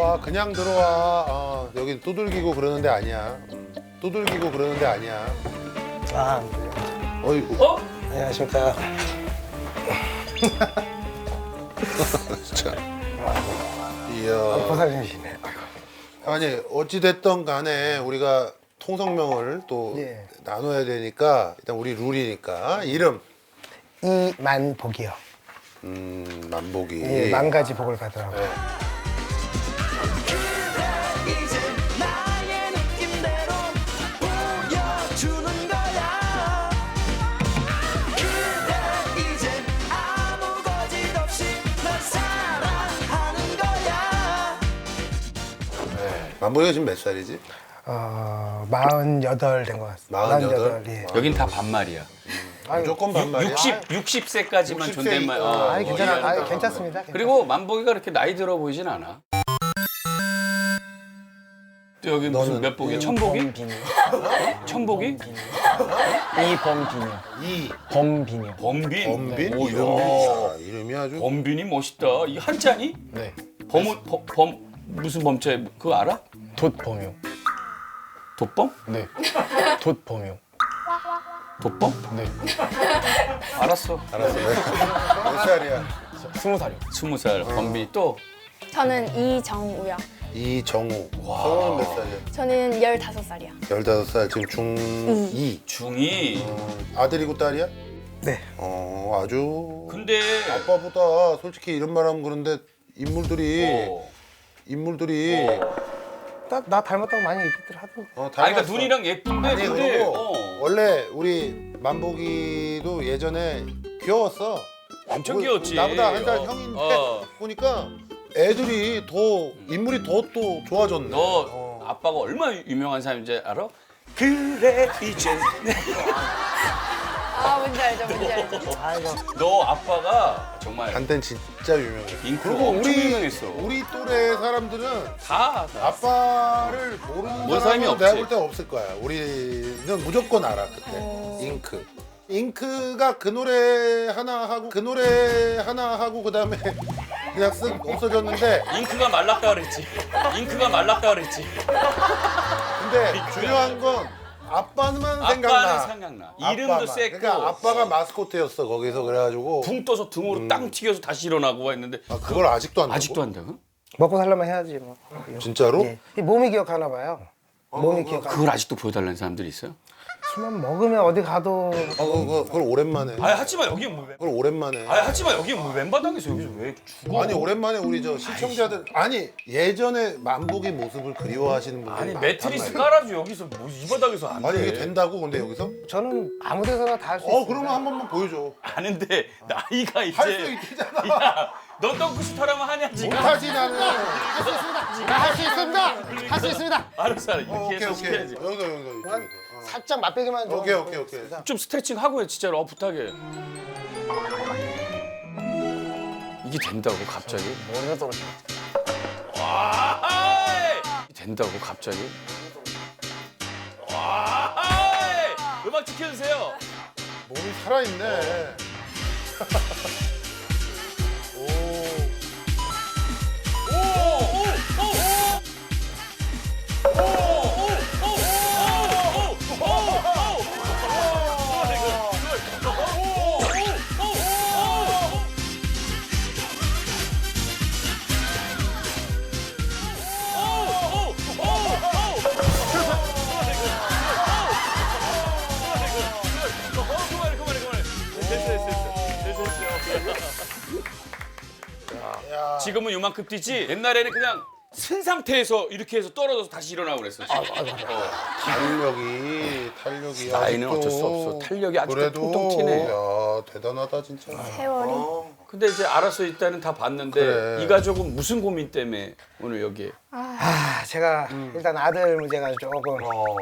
들어와. 그냥 들어와. 여긴 두들기고 그러는 데 아니야. 두들기고 그러는 데 아니야. 아, 어이구. 어? 안녕하십니까. 진짜. 이야. 고생하시네. 아니 어찌됐든 간에 우리가 통성명을 또 예. 나눠야 되니까 일단 우리 룰이니까 이름. 이만복이요. 만복이. 예, 만 가지 복을 받으라고. 네. 이제 나의 느낌대로 보여주는 거야. 그래 이제 아무 거짓 없이 널 사랑하는 거야. 만복이가 지금 몇 살이지? 48 된 것 같습니다. 48? 예. 여긴 다 반말이야. 무조건 반말이야. 60세까지만 60세 존댓말. 이니까. 아니, 괜찮아. 이해한다. 아니, 괜찮습니다. 그리고 만복이가 그렇게 나이 들어 보이진 않아. 또 여기 무슨 너는 몇 복이야? 천복이? 범빈이. 천복이? 이범빈이요. 이 범빈이요. 범빈. 범빈? 오, 이름이, 야. 야, 이름이 아주 범빈이 멋있다. 이 한자니? 네. 무슨 범죄 그거 알아? 돛범이요. 돋범? 네. 돛범이요. 돋범? 네. 알았어. 알았어. 몇 살이야? 20살이요. 20살 범빈이 또 저는 이정우요. 이정우. 성은 몇 살이야? 저는 15살이요. 15살 지금 중2. 중2. 아들이고 딸이야? 네. 아주 근데 아빠보다 솔직히 이런 말 하면 그런데 인물들이 나 닮았다고 많이 얘기들 하던데. 닮았어. 그러니까 눈이랑 예쁜데 아니 근데 그리고 원래 우리 만복이도 예전에 귀여웠어. 엄청 뭐, 귀여웠지. 나보다 한 살 형인데 보니까 애들이 더 인물이 더 또 좋아졌네. 너 아빠가 얼마나 유명한 사람인지 알아? 그래 이제 아, 뭔지 알죠, 뭔지 알죠. 아이고. 너 아빠가 정말 한땐 진짜 유명해. 잉크 그리고 엄청 유명했어. 우리 또래 사람들은 다 아빠를 모르는 뭔 사람이 사람이 내가 없지. 볼 때 없을 거야. 우리는 무조건 알아 그때. 잉크. 잉크가 그 노래 하나 하고 그다음에 그냥 쓱 없어졌는데 잉크가 말랐다 그랬지. 잉크가 말랐다 그랬지. 근데 중요한 건 아빠만 아빠는 생각나. 생각나. 이름도 아빠만. 셌고. 그러니까 아빠가 마스코트였어 거기서 그래가지고 붕 떠서 등으로 땅 튀겨서 다시 일어나고 했는데 그걸 아직도 한다고? 아직도 한다고? 먹고 살려면 해야지 뭐. 진짜로? 예. 이 몸이 기억하나 봐요. 몸이 기억하나. 그걸 아직도 보여달라는 사람들이 있어요? 술만 먹으면 어디 가도 그걸 오랜만에. 아니 하지마 여기 뭐 그걸 오랜만에. 아니 하지마 여기 뭐 왼바닥에서 여기서 왜 죽어? 아니 오랜만에 우리 저 시청자들 아니 예전에 만복의 모습을 그리워하시는 분들 아니 매트리스 깔아줘 여기서 뭐 이 바닥에서 안 돼. 아니 이게 된다고 근데 여기서? 저는 아무 데서나 다 할 수 있어요. 그러면 한 번만 보여줘. 아는데 나이가 이제 할 수 있잖아. 야, 너 덩크슛하라면 하냐 지금? 못하지 나는. 할 수 있습니다. 할 수 있습니다. 알았어 이렇게 오케이 해서 오케이. 시켜야지. 여기서. 살짝 맛배기만 좀. 오케이. 좀 스트레칭 하고 해 진짜로 부탁해. 이게 된다고 갑자기? 머리가 떨어져. 와 된다고 갑자기? 와 음악 지켜주세요. 몸이 살아있네. 지금은 요만큼 뛰지 옛날에는 그냥 쓴 상태에서 이렇게 해서 떨어져서 다시 일어나고 그랬어. 탄력이 나이는 아직도 어쩔 수 없어. 탄력이 아직도 그래도 통통 튀네. 야 대단하다 진짜. 세월이. 근데 이제 알아서 일단은 다 봤는데 그래. 이 가족은 무슨 고민 때문에 오늘 여기에? 제가 일단 아들 문제가 조금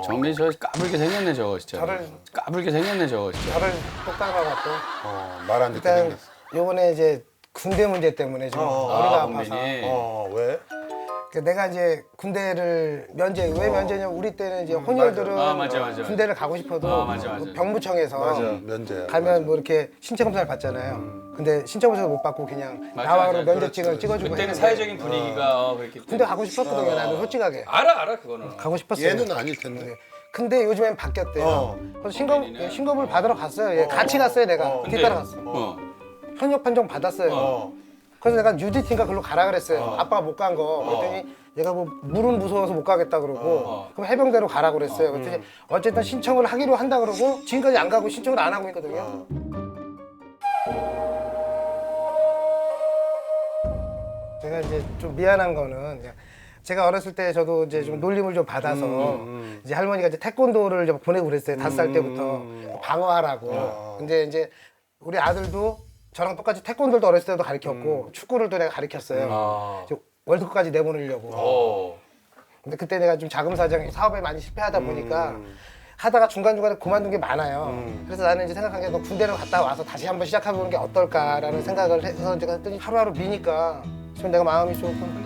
정민이 저 까불게 생겼네 저거 진짜. 저를- 까불게 생겼네 저거 진짜. 저를 똑 닮아갖고 말 안 듣게 일단 생겼어. 요번에 이제 군대 문제 때문에 좀 머리가 아파서 범빈이. 왜? 내가 이제 군대를 왜 면제냐면 우리 때는 이제 혼혈들은 맞아. 군대를 가고 싶어도 맞아. 그 병무청에서 맞아, 면제야. 가면 뭐 이렇게 신체 검사를 받잖아요. 근데 신체 검사를 못 받고 그냥 맞아, 나와로 맞아. 면제증을 찍어주고 그때는 했는데 사회적인 분위기가 그랬기 때문에. 군대 가고 싶었거든요. 나는 솔직하게 알아 그거는. 가고 싶었어요. 얘는 아닐 텐데. 근데 요즘엔 바뀌었대요. 그래서 신검을 받으러 갔어요. 얘 같이 갔어요. 내가 뒤따라갔어. 현역 판정 받았어요. 그래서 내가 UDT인가 글로 가라 그랬어요. 아빠가 못 간 거. 그랬더니 얘가 뭐 물은 무서워서 못 가겠다 그러고 그럼 해병대로 가라 그랬어요. 그랬더니 어쨌든 신청을 하기로 한다 그러고 지금까지 안 가고 신청을 안 하고 있거든요. 제가 이제 좀 미안한 거는 제가 어렸을 때 저도 이제 좀 놀림을 좀 받아서 이제 할머니가 이제 태권도를 좀 보내고 그랬어요. 5살 때부터 방어하라고. 근데 이제 우리 아들도 저랑 똑같이 태권도도 어렸을 때도 가르쳤고 축구를 또 내가 가르쳤어요. 이제 월드컵까지 내보내려고. 근데 그때 내가 좀 자금사정 사업에 많이 실패하다 보니까 하다가 중간중간에 그만둔 게 많아요. 그래서 나는 이제 생각한 게 너 군대를 갔다 와서 다시 한번 시작해보는 게 어떨까라는 생각을 해서 제가 했더니 하루하루 미니까 지금 내가 마음이 조금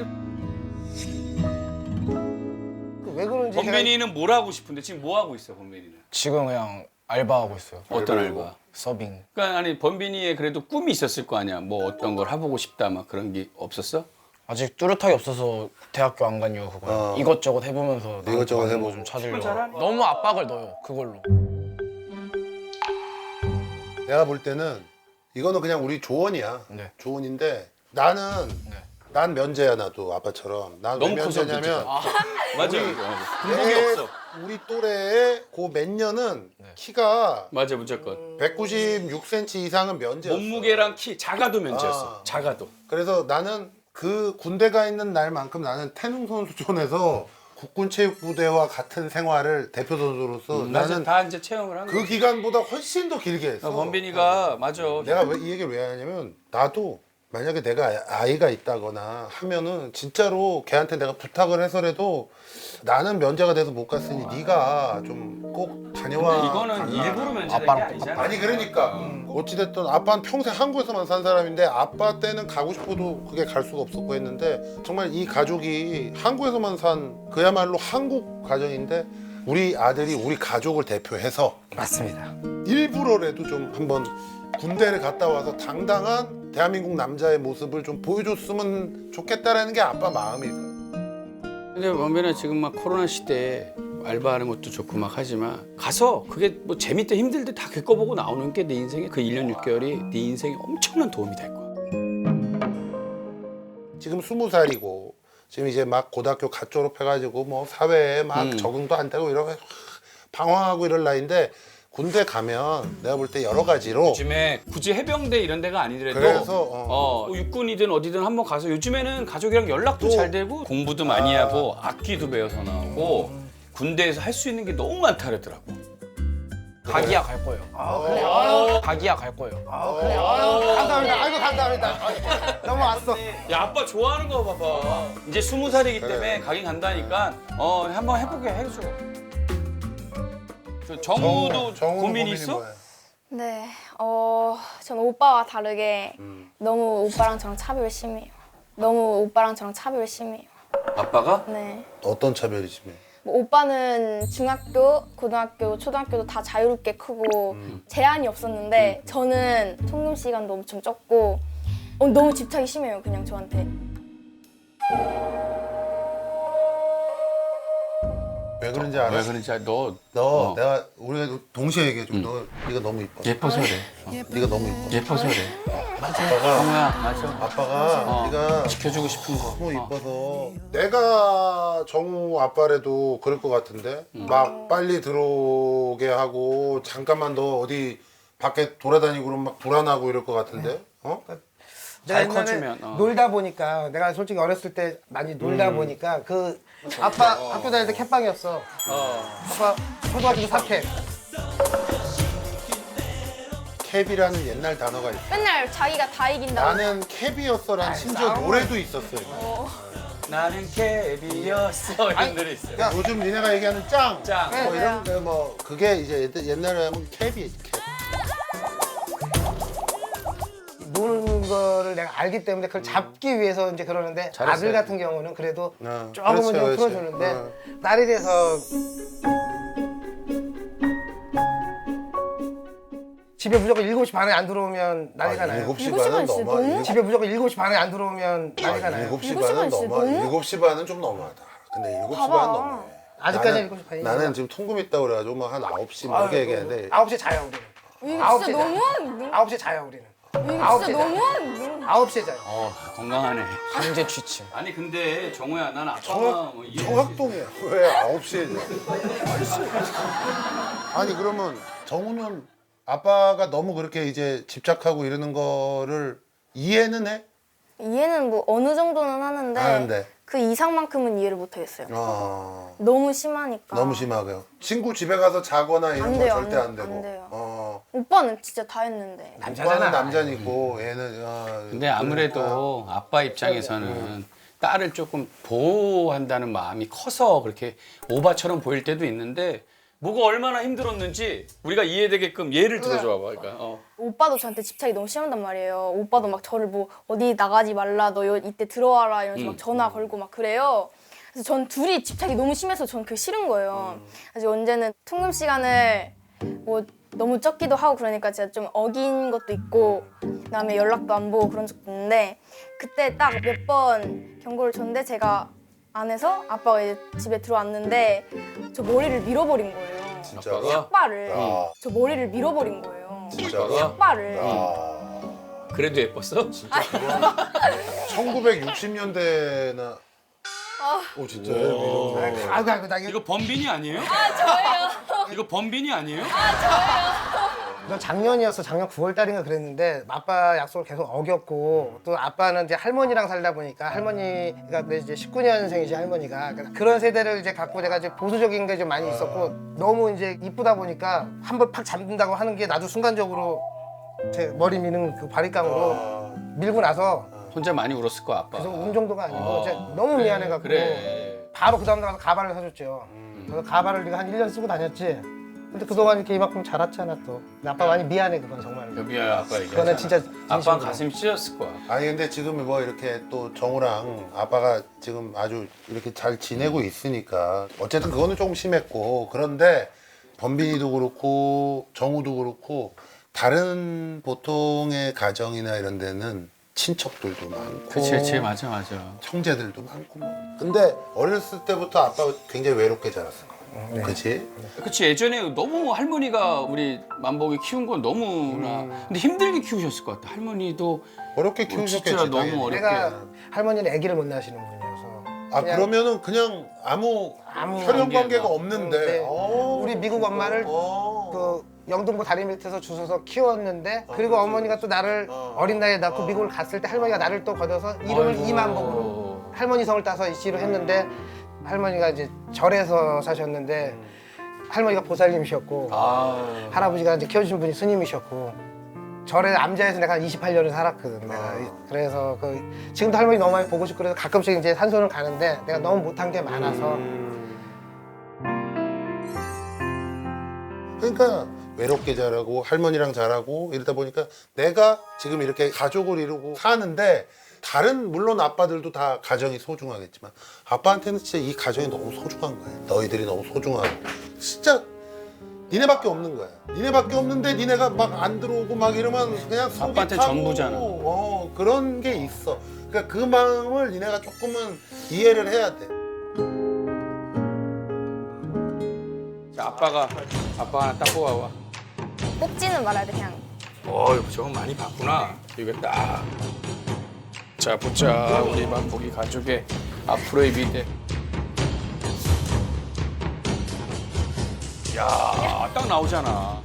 왜 그런지 범빈이는 뭘 하고 싶은데 지금 뭐 하고 있어 범빈이는? 지금 그냥 알바하고 있어요. 어떤 알바? 서빙. 그러니까 아니 범빈이의 그래도 꿈이 있었을 거 아니야. 뭐 어떤 걸 해보고 싶다 막 그런 게 없었어? 아직 뚜렷하게 없어서 대학교 안 간 이유 그거예요. 이것저것 해보면서 이것저것 나한테 맞는 해보고. 거좀 찾으려고. 너무 압박을 넣어요. 그걸로. 내가 볼 때는 이거는 그냥 우리 조언이야. 네. 조언인데 나는 난 면제야 나도 아빠처럼. 난 왜 너무 커서 면제냐면 맞아. 군복이 없어. 우리 또래의 그 몇 년은 키가 맞아 무조건. 196cm 이상은 면제였어. 몸무게랑 키 작아도 면제였어. 작아도. 그래서 나는 그 군대가 있는 날만큼 나는 태릉 선수촌에서 국군체육부대와 같은 생활을 대표 선수로서 맞아 나는 다 이제 체험을 한 그 거야. 기간보다 훨씬 더 길게 했어. 범빈이가 맞아. 내가 왜 이 얘기를 왜 하냐면 나도 만약에 내가 아이가 있다거나 하면은 진짜로 걔한테 내가 부탁을 해서라도 나는 면제가 돼서 못 갔으니 네가 좀 꼭 다녀와. 근데 이거는 일부러 면제된 게 아니잖아. 아니 그러니까 어찌됐든 아빠는 평생 한국에서만 산 사람인데 아빠 때는 가고 싶어도 그게 갈 수가 없었고 했는데 정말 이 가족이 한국에서만 산 그야말로 한국 가정인데 우리 아들이 우리 가족을 대표해서 맞습니다. 일부러라도 좀 한번 군대를 갔다 와서 당당한 대한민국 남자의 모습을 좀 보여줬으면 좋겠다라는 게 아빠 마음이에요. 근데 범빈아 지금 막 코로나 시대에 알바하는 것도 좋고 막 하지만 가서 그게 뭐 재밌다 힘들다 다 겪어보고 나오는 게 내 인생에 그 1년 6개월이 네 인생에 엄청난 도움이 될 거야. 지금 20살이고 지금 이제 막 고등학교 갓 졸업해가지고 뭐 사회에 막 적응도 안 되고 이러고 방황하고 이럴 나이인데 군대 가면 내가 볼 때 여러 가지로 요즘에 굳이 해병대 이런 데가 아니더라도 그래서 뭐 육군이든 어디든 한번 가서 요즘에는 가족이랑 연락도 잘 되고 공부도 많이 하고 악기도 배워서 나오고 군대에서 할 수 있는 게 너무 많다 그러더라고. 가기야 갈 거예요. 그래요? 가기야 갈 거예요. 그래. 감사합니다. 아이고 감사합니다. 넘어왔어. 야 아빠 좋아하는 거 봐봐. 이제 20살이기 때문에 가긴 간다니까 한번 해보게 해줘. 저 정우도 고민이 있어? 뭐야? 네, 전 오빠와 다르게 너무 오빠랑 저랑 차별을 심해요. 너무 오빠랑 저랑 차별을 심해요. 아빠가? 네. 어떤 차별이 심해? 뭐 오빠는 중학교, 고등학교, 초등학교도 다 자유롭게 크고 제한이 없었는데 저는 통금 시간도 엄청 적고 너무 집착이 심해요, 그냥 저한테. 왜 그런지 알아? 왜 그런지 너 내가 우리가 동시에 얘기해 줘. 너 네가 너무 이뻐. 예뻐서 그래. 네가 너무 이뻐. 예뻐서 그래. 아빠가 정우야 맞아. 아빠가 네가 지켜주고 싶은 거. 너무 이뻐서 내가 정우 아빠라도 그럴 것 같은데 막 빨리 들어오게 하고 잠깐만 너 어디 밖에 돌아다니고 그러면 막 불안하고 이럴 것 같은데 어? 내가 잘 옛날에 커주면, 놀다 보니까 내가 솔직히 어렸을 때 많이 놀다 보니까 그 아빠 학교 다닐 때 캣방이었어. 아빠 초등학교 사캡. 캡이라는 옛날 단어가 있어. 맨날 자기가 다 이긴다고. 나는 캡이었어란 심지어 노래도 있었어요. 나는 캡이었어 이런 노래 있어요. 야, 요즘 니네가 얘기하는 짱, 짱. 뭐 이런 거 뭐 그게 이제 옛날에 하면 캡이 캡. 노는 거를 내가 알기 때문에 그걸 잡기 위해서 이제 그러는데 잘했어요. 아들 같은 경우는 그래도 어, 조금은 좀 그렇지, 그렇지. 풀어주는데 어. 딸이 돼서 집에 무조건 7시 반에 안 들어오면 난리가 나요. 7시 7시 반은 반 진짜 너무 너무? 집에 무조건 7시 반에 안 들어오면 난리가 나요. 7시 7시 반은 반 진짜 너무 너무? 7시 반은 좀 너무하다. 근데 7시 봐봐. 반은 너무해. 아직까지 나는- 7시 반이야. 나는 지금 통금 있다고 그래가지고 막 한 9시 막 이렇게 얘기하는데 9시에 자요 우리는. 이거 9시에 진짜 자요. 너무하는데? 9시에 자요 우리는. 이거 9시에 진짜 자요. 너무하는데? 9시에 자요. 건강하네. 강제 취침. 아니 근데 정우야 난 아빠가 정확, 뭐 이해해. 정확동이야. 왜 9시에 아니 그러면 정우는 아빠가 너무 그렇게 이제 집착하고 이러는 거를 이해는 해? 이해는 뭐 어느 정도는 하는데 하는데. 그 이상만큼은 이해를 못 하겠어요. 너무 심하니까. 너무 심하고요. 친구 집에 가서 자거나 이런 안 거 돼요, 절대 안 되고. 안 돼요. 어. 오빠는 진짜 다 했는데. 오빠는 남자니고 얘는 근데 아무래도 아빠 입장에서는 딸을 조금 보호한다는 마음이 커서 그렇게 오바처럼 보일 때도 있는데 뭐가 얼마나 힘들었는지 우리가 이해되게끔 예를 들어줘 봐봐. 그러니까 오빠도 저한테 집착이 너무 심하단 말이에요. 오빠도 막 저를 뭐 어디 나가지 말라, 너 이때 들어와라 이러면서 막 전화 걸고 막 그래요. 그래서 전 둘이 집착이 너무 심해서 전 그게 싫은 거예요. 그래서 언제는 통금 시간을 뭐 너무 적기도 하고 그러니까 제가 좀 어긴 것도 있고 그다음에 연락도 안 보고 그런 적도 있는데 그때 딱 몇 번 경고를 줬는데 제가 안 해서 아빠가 이제 집에 들어왔는데 저 머리를 밀어버린 거예요. 진짜가? 삭발을. 아. 저 머리를 밀어버린 거예요. 진짜가? 삭발을. 그래도 예뻤어? 1960년대나 오 진짜요? 아이고 나 이거 범빈이 아니에요? 저예요. 이거 범빈이 아니에요? 너 작년이었어. 작년 9월 달인가 그랬는데 아빠 약속을 계속 어겼고 또 아빠는 이제 할머니랑 살다 보니까 할머니가 이제 19년생이지 할머니가 그런 세대를 이제 갖고 내가 이제 보수적인 게 좀 많이 있었고 너무 이제 이쁘다 보니까 한 번 팍 잡는다고 하는 게 나도 순간적으로 제 머리 미는 그 바리깡으로 밀고 나서 혼자 많이 울었을 거야 아빠. 그 정도가 아니고 진짜 너무 미안해갖고 그래. 바로 그 다음 날 가서 가발을 사줬죠. 그래서 가발을 네가 한 1년 쓰고 다녔지. 근데 그동안 이렇게 이만큼 자랐잖아 또. 근데 아빠 많이 미안해 그건 정말. 여비야 아빠 얘기하잖아. 그거는 진짜 아빠 진심으로. 가슴이 찢었을 거야. 아니 근데 지금 뭐 이렇게 또 정우랑 아빠가 지금 아주 이렇게 잘 지내고 있으니까 어쨌든 그거는 조금 심했고 그런데 범빈이도 그렇고 정우도 그렇고 다른 보통의 가정이나 이런 데는 친척들도 많고 그치 맞아. 형제들도 많고 뭐. 근데 어렸을 때부터 아빠가 굉장히 외롭게 자랐어. 그치? 그치 예전에 너무 할머니가 우리 만복이 키운 건 너무나 근데 힘들게 키우셨을 것 같아. 할머니도 어렵게 진짜 키우셨겠지. 너무 당연히. 어렵게. 내가 할머니는 아기를 못 낳으시는 분이어서. 아 그냥 그러면은 그냥 아무 혈연 관계가 관계가 없는데. 네. 어. 우리 미국 엄마를 어. 그 영등포 다리 밑에서 주워서 키웠는데 그리고 어머니가 또 나를 어린 나이에 낳고 미국을 갔을 때 할머니가 나를 또 걷어서 이름을 아이고. 이만복으로 할머니 성을 따서 이씨로 했는데 할머니가 이제 절에서 사셨는데 할머니가 보살님이셨고 아 할아버지가 이제 키워주신 분이 스님이셨고 절에 암자에서 내가 한 28년을 살았거든 내가 그래서 그 지금도 할머니 너무 많이 보고 싶고 그래서 가끔씩 이제 산소를 가는데 내가 너무 못한 게 많아서 그러니까 외롭게 자라고 할머니랑 자라고 이러다 보니까 내가 지금 이렇게 가족을 이루고 사는데 다른 물론 아빠들도 다 가정이 소중하겠지만 아빠한테는 진짜 이 가정이 너무 소중한 거야. 너희들이 너무 소중하고 진짜 니네밖에 없는 거야. 니네밖에 없는데 니네가 막 안 들어오고 막 이러면 그냥 속이 아빠한테 타고 전부잖아. 그런 게 있어. 그러니까 그 마음을 니네가 조금은 이해를 해야 돼. 자, 아빠가 하나 딱 뽑아와. 뽑지는 말아야 돼 그냥. 저건 많이 봤구나. 이거 딱. 자 보자 우리 만복이 가족의 앞으로의 미래. 야, 딱 나오잖아.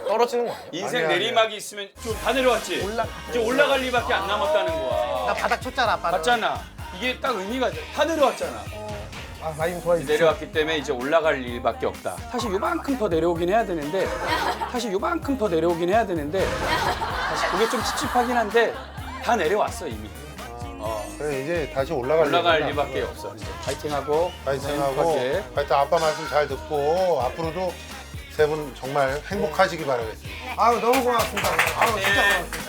떨어지는 거 아니야? 인생 아니야, 내리막이 있으면 좀 다 내려왔지. 이제 올라갈 리밖에 안 남았다는 거야. 나 바닥 쳤잖아 아빠는 맞잖아. 이게 딱 의미가 다 내려왔잖아. 아, 많이 도와주세요 내려왔기 때문에 이제 올라갈 일밖에 없다. 사실 요만큼 더 내려오긴 해야 되는데, 사실 그게 좀 찝찝하긴 한데 다 내려왔어 이미. 그래 이제 다시 올라갈 일밖에 없어. 이제 파이팅하고 파이팅하고 행복하게. 하여튼 아빠 말씀 잘 듣고 앞으로도 세 분 정말 행복하시기 바라겠습니다. 아유 너무 고맙습니다. 아유 진짜 고맙습니다.